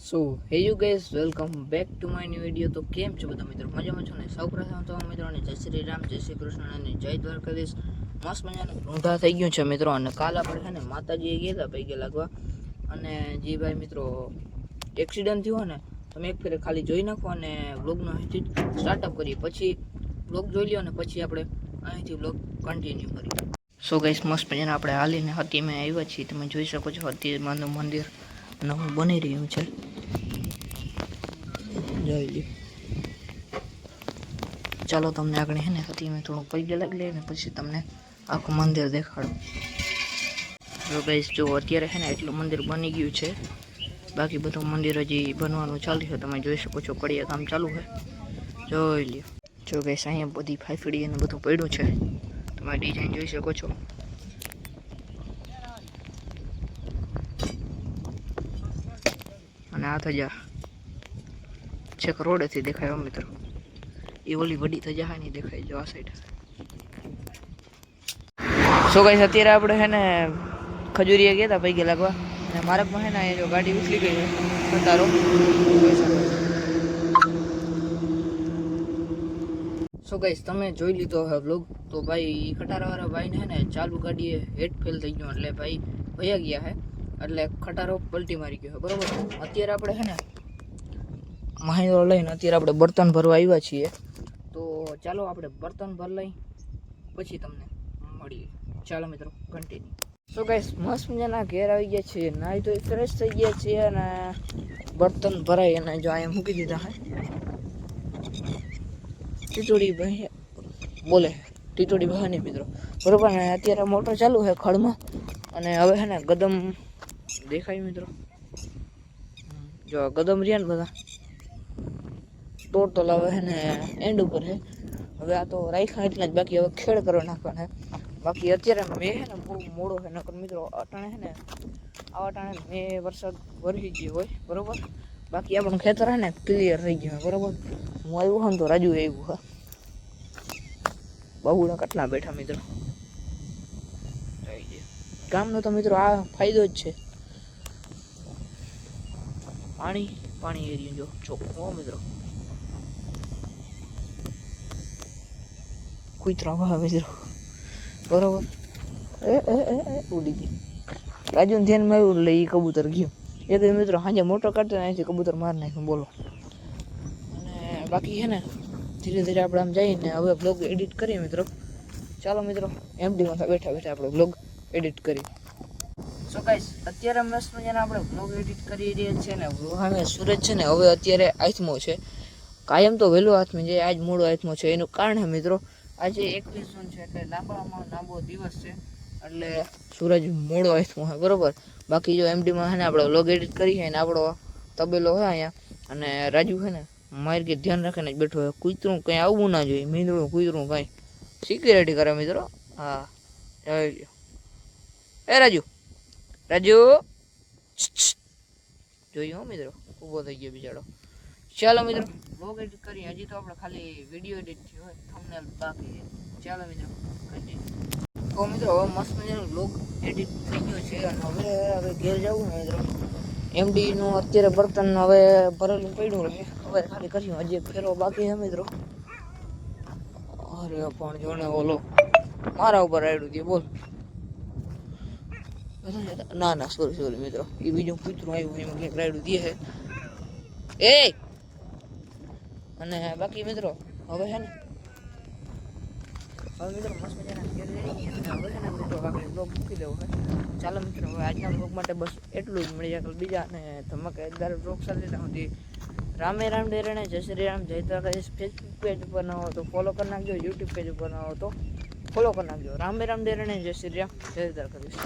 સો હે you guys welcome back to my new video. તો કેમ છો બધા મિત્રો? મજામાં છો ને? સૌપ્રથમ તો મિત્રોને જય શ્રી રામ, જય શ્રી કૃષ્ણ અને જય દ્વારકાધીશ. મસ્ત મજાનું ઊંધા થઈ ગયું છે મિત્રો. અને કાલ આપણે છે ને માતાજીએ ગયા હતા પૈકી લાગવા. અને જી ભાઈ મિત્રો એક્સિડન્ટ થયો ને, તમે એક ફેરે ખાલી જોઈ નાખો અને વ્લોગનો અહીંથી સ્ટાર્ટઅપ કરીએ. પછી વ્લોગ જોઈ લ્યો અને પછી આપણે અહીંથી વ્લોગ કન્ટિન્યુ કરીએ. સો ગાઈઝ મસ્ત મજાના આપણે હાલીને હતીમાં આવ્યા છીએ. તમે જોઈ શકો છો હતીમાનું મંદિર નવું બની રહ્યું છે. જોઈ લ્યો. ચાલો તમને આગળ હે ને હતીમાં થોડું પૈકી લાગી લે ને પછી તમને આખું મંદિર દેખાડું. જો ગાઈઝ જો અત્યારે છે ને એટલું મંદિર બની ગયું છે. બાકી બધું મંદિર હજી બનવાનું ચાલુ છે. તમે જોઈ શકો છો કડિયા કામ ચાલુ છે. જોઈ લ્યો. જો ગાઈઝ અહીંયા બધી ફાઈફડી અને બધું પડ્યું છે. તમે ડિઝાઇન જોઈ શકો છો. અને આ થજા છેક રોડેથી દેખાય મિત્રો. એ ઓલી વડી થજા નહીં દેખાય. જો આ સાઈડ. સો ગાઈસ અત્યારે આપણે છે ને ખજૂરીએ ગયા હતા પૈકી લાગવા. અને માર્ગમાં છે ને અહીંયા જો ગાડી ઉછળી ગઈ છે ખટારો. સો ગાઈસ તમે જોઈ લીધો હવે વ્લોગ. તો ભાઈ ખટારાવાળા ભાઈને છે ને ચાલુ ગાડીએ હેડ ફેલ થઈ ગયો એટલે ભાઈ ભયા ગયા છે. એટલે ખટારો પલટી મારી ગયો બરોબર. અત્યારે આપણે છે ને મહિન્દ્રો લઈને અત્યારે આપણે બર્તન ભરવા આવ્યા છીએ. તો ચાલો આપણે બર્તન ભર લઈ પછી તમને મળીએ. ચાલો મિત્રો કન્ટિન્યુ. સો ગાઈસ મસ્ત મજાના ઘેર આવી ગયા છીએ. નાહી તો ફ્રેશ થઈ ગયા છીએ અને બર્તન ભરાઈ અને જો અહીંયા મૂકી દીધા હે. ટીટોડી ભાઈ બોલે ટીટોડી બહાની મિત્રો બરોબર. ને અત્યારે મોટર ચાલુ છે ખડમાં. અને હવે છે ને ગદમ દેખાય મિત્રો. જો ગદમ રહ્યા ને બધા ટોટલ હવે છે ને એન્ડ ઉપર છે. હવે આ તો રાખ્યા એટલા જ બાકી હવે ખેડ કરવા નાખવાના. બાકી અત્યારે મેં છે ને બહુ મોડો છે નકર મિત્રો અટાણે છે ને આવા ટાણે મેં વરસાદ વરસી ગયો હોય બરોબર. બાકી આપણું ખેતર છે ને ક્લિયર થઈ ગયું બરોબર. હું આવ્યો હા તો રાજુ આવ્યું હા. બહુડા કેટલા બેઠા મિત્રો. ગામનો તો મિત્રો આ ફાયદો જ છે. પાણી પાણી એરિયો જો ચોખ્ખો મિત્રો. કુતરા વાહ મિત્રો બરોબર. ઉડી ગઈ. રાજુ ધ્યાનમાં આવ્યું એટલે એ કબૂતર ગયું. એ તો મિત્રો સાંજે મોટો કાઢતો ને અહીંથી કબૂતર માર નાખ્યું બોલો. અને બાકી છે ને ધીરે ધીરે આપણે આમ જઈને હવે બ્લોગ એડિટ કરીએ મિત્રો. ચાલો મિત્રો એમડીમાં બેઠા બેઠા આપણે બ્લોગ એડિટ કરીએ. સો ગાઈસ અત્યારે મસ્ત મજાના આપણે બ્લોગ એડિટ કરી રહ્યા છીએ ને હવે સૂરજ છે ને હવે અત્યારે આથમો છે. કાયમ તો વહેલો હાથમાં જાય આજ મોડો હાથમો છે. એનું કારણ છે મિત્રો આજે 21 જૂન છે એટલે લાંબામાં લાંબો દિવસ છે એટલે સૂરજ મોડો હાથમો છે બરોબર. બાકી જો એમડીમાં છે ને આપણે બ્લોગ એડિટ કરીએ ને આપણો તબેલો હોય અહીંયા. અને રાજુ છે ને મારી કે ધ્યાન રાખીને જ બેઠો હોય. કૂતરું કંઈ આવવું ના જોઈએ. મીંદડું કૂતરું કંઈ સિક્યુરિટી કરે મિત્રો. હા એ રાજુ રાજુ જોયું હો મિત્રો ઊભો થઈ ગયો બિચારો. ચાલો મિત્રો બ્લોગ એડિટ કરીએ. હજી તો આપણે ખાલી વિડીયો એડિટ થયો હોય થંબનેલ બાકી. ચાલો મિત્રો કન્ટિન્યુ. તો મિત્રો હવે મસ્ત મજાનું બ્લોગ એડિટ થઈ ગયો છે અને હવે ઘેર જવું ને મિત્રો. એમડીનું અત્યારે બર્તન હવે ભરેલું પડ્યું રહે. હવે ખાલી કર્યું હજી એક ફેરો બાકી છે મિત્રો. અરે પણ જોને ઓલો મારા ઉપર રાયડું દે બોલ. ના ના સોરી મિત્રો એ બીજું કૂતરું આવ્યું એમાં ક્યાંક રાયડું દે છે. એ અને બાકી મિત્રો હવે છે ને હવે મિત્રો મસ્ત મજાના ઘેર જઈએ અને હવે છે ને મિત્રો આપણે બ્લોગ મૂકી દેવો છે. ચાલો મિત્રો હવે આજના બ્લોગ માટે બસ એટલું જ. મળી જાય બીજા અને ધમાકેદાર બ્લોગ સાથે સુધી રામે રામ ડેરણે જય શ્રી રામ જય દ્વારકાધીશ. ફેસબુક પેજ ઉપર ન હો તો ફોલો કરી નાખજો. યુટ્યુબ પેજ ઉપર ન હો તો ફોલો કરી નાખજો. રામે રામ ડેરણે જય શ્રી રામ જય દ્વારકાધીશ.